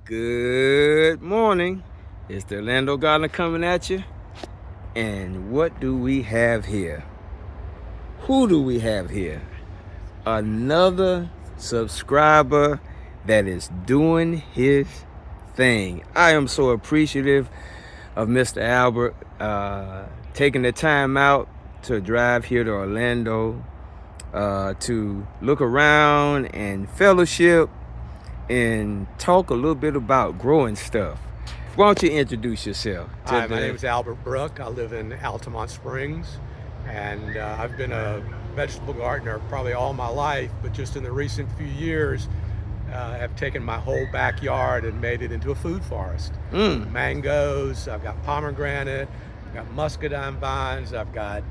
Good morning. It's the Orlando Gardener coming at you. And what do we have here? Who do we have here? Another subscriber that is doing his thing. I am so appreciative of Mr. Albert taking the time out to drive here to Orlando to look around and fellowship and talk a little bit about growing stuff. Why don't you introduce yourself? Hi, my name is Albert Brook. I live in Altamont Springs, and I've been a vegetable gardener probably all my life, but just in the recent few years, have taken my whole backyard and made it into a food forest. Mangoes, I've got pomegranate, I've got muscadine vines, I've got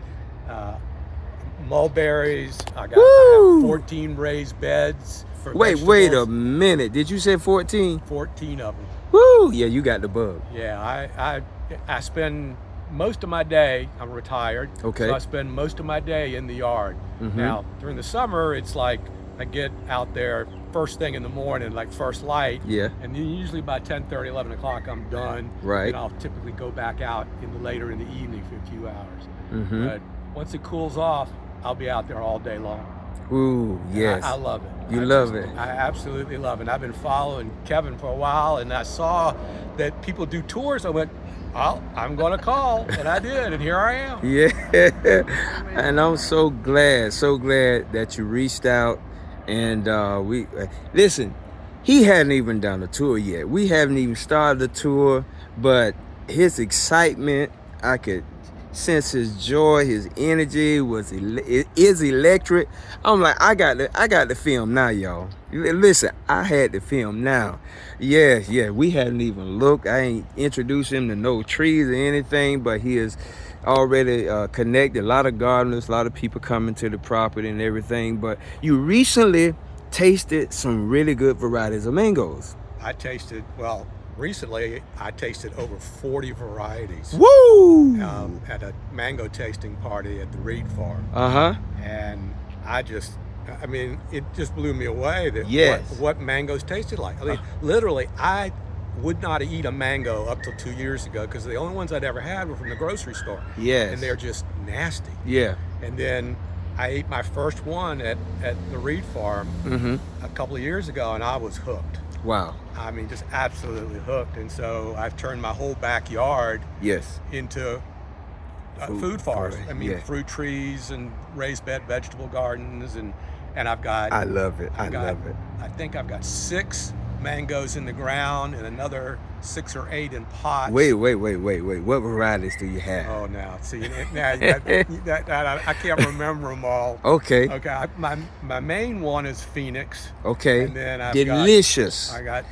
mulberries, I have 14 raised beds. Wait a minute. Did you say 14? 14 of them. Woo! Yeah, you got the bug. Yeah, I spend most of my day, I'm retired, Okay. so I spend most of my day in the yard. Now, during the summer, it's like I get out there first thing in the morning, like first light. Yeah. And then usually by 10:30, 11 o'clock, I'm done. Right. And I'll typically go back out later in the evening for a few hours. But once it cools off, I'll be out there all day long. Ooh, yes. I love it. You love it. I absolutely love it. I've been following Kevin for a while, and I saw that people do tours. I went, I'm going to call, and I did, and here I am. Yeah. And I'm so glad that you reached out. And we listen, he hadn't even done a tour yet. We haven't even started the tour, but his excitement, I could sense his joy, his energy is electric. I'm like, I got the film now, y'all. Listen, I had the film now. Yeah, we hadn't even looked. I ain't introduced him to no trees or anything, but he is already connected. A lot of gardeners, a lot of people coming to the property and everything. But you recently tasted some really good varieties of mangoes. Recently, I tasted over 40 varieties. Woo! At a mango tasting party at the Reed Farm. And it just blew me away that what mangoes tasted like. I mean, literally, I would not eat a mango up till 2 years ago because the only ones I'd ever had were from the grocery store. Yes. And they're just nasty. Yeah. And then I ate my first one at the Reed Farm a couple of years ago, and I was hooked. Wow. I mean, just absolutely hooked. And so I've turned my whole backyard into food forest. I mean, fruit trees and raised bed vegetable gardens, and I've got. I love it. I love it. I think I've got 6 mangoes in the ground and another 6 or 8 in pots. Wait. What varieties do you have? Oh, now I can't remember them all. Okay. My main one is Phoenix. Okay. And then I've delicious. I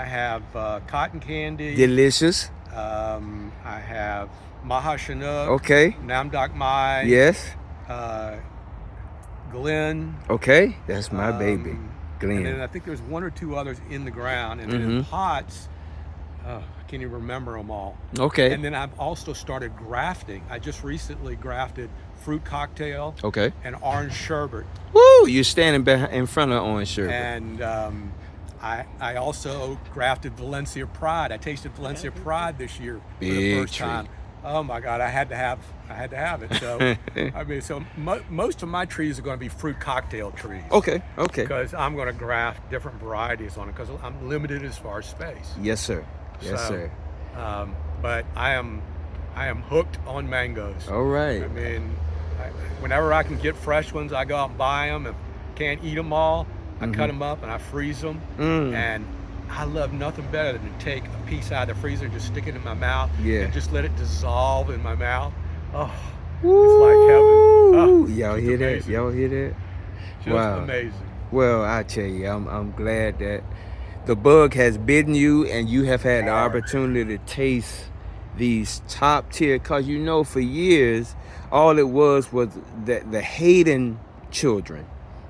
have cotton candy. Delicious. I have Maha Chinook. Okay. Namdok Mai. Yes. Glen. Okay, that's my baby. Glen. And then I think there's 1 or 2 others in the ground, and then in pots. I can't even remember them all. Okay. And then I've also started grafting. I just recently grafted fruit cocktail. Okay. And orange sherbet. Woo! You're standing in front of orange sherbet. And I also grafted Valencia Pride. I tasted Valencia Pride this year for the first time. Oh my God! I had to have it. So most of my trees are going to be fruit cocktail trees. Okay. Because I'm going to graft different varieties on it because I'm limited as far as space. Yes, sir. Sir. But I am hooked on mangoes. All right. I mean, whenever I can get fresh ones, I go out and buy them. If can't eat them all, I cut them up and I freeze them. And I love nothing better than to take a piece out of the freezer and just stick it in my mouth and just let it dissolve in my mouth. Oh, it's like heaven. Oh, y'all hear that? Y'all hear that? Just amazing. Well, I tell you, I'm glad that the bug has bitten you and you have had the opportunity to taste these top tier, because for years, all it was the Hayden children,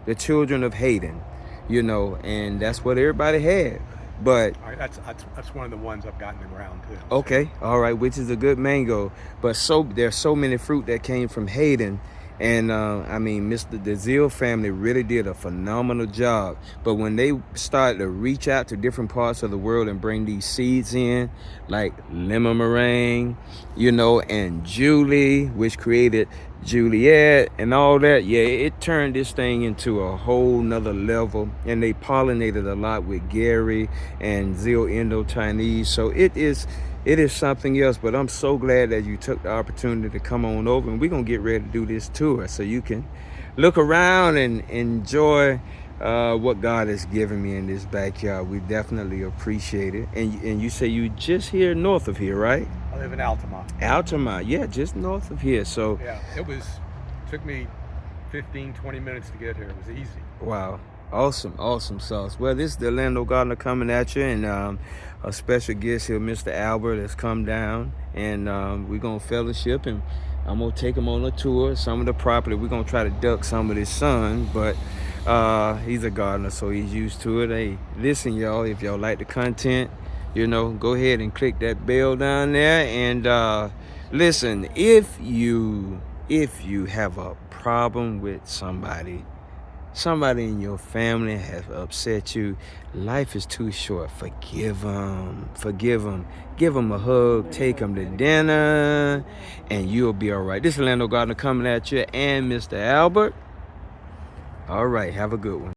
the children of Hayden, and that's what everybody had. But that's one of the ones I've got in the ground too. Okay, all right, which is a good mango. But there's so many fruit that came from Hayden, And I mean, the Zeal family really did a phenomenal job. But when they started to reach out to different parts of the world and bring these seeds in, like lemon meringue, and Julie, which created Juliet and all that, yeah, it turned this thing into a whole nother level. And they pollinated a lot with Gary and Zeal Indo-Chinese. So it is something else. But I'm so glad that you took the opportunity to come on over, and we're gonna get ready to do this tour so you can look around and enjoy what God has given me in this backyard. We definitely appreciate it. And you say you just here north of here, right? I live in Altamont. Altamont, yeah, just north of here. So Yeah, took me 15, 20 minutes to get here. It was easy. wow. Awesome sauce. Well, this is the Orlando Gardener coming at you, and a special guest here, Mr. Albert, has come down, and we're gonna fellowship, and I'm gonna take him on a tour. Some of the property, we're gonna try to duck some of his sun, but he's a gardener, so he's used to it. Hey, listen, y'all, if y'all like the content, go ahead and click that bell down there, and listen, if you have a problem with somebody in your family has upset you, life is too short. Forgive them. Give them a hug, take them to dinner, and you'll be all right. This is Orlando Gardener coming at you, and Mr. Albert. All right, have a good one.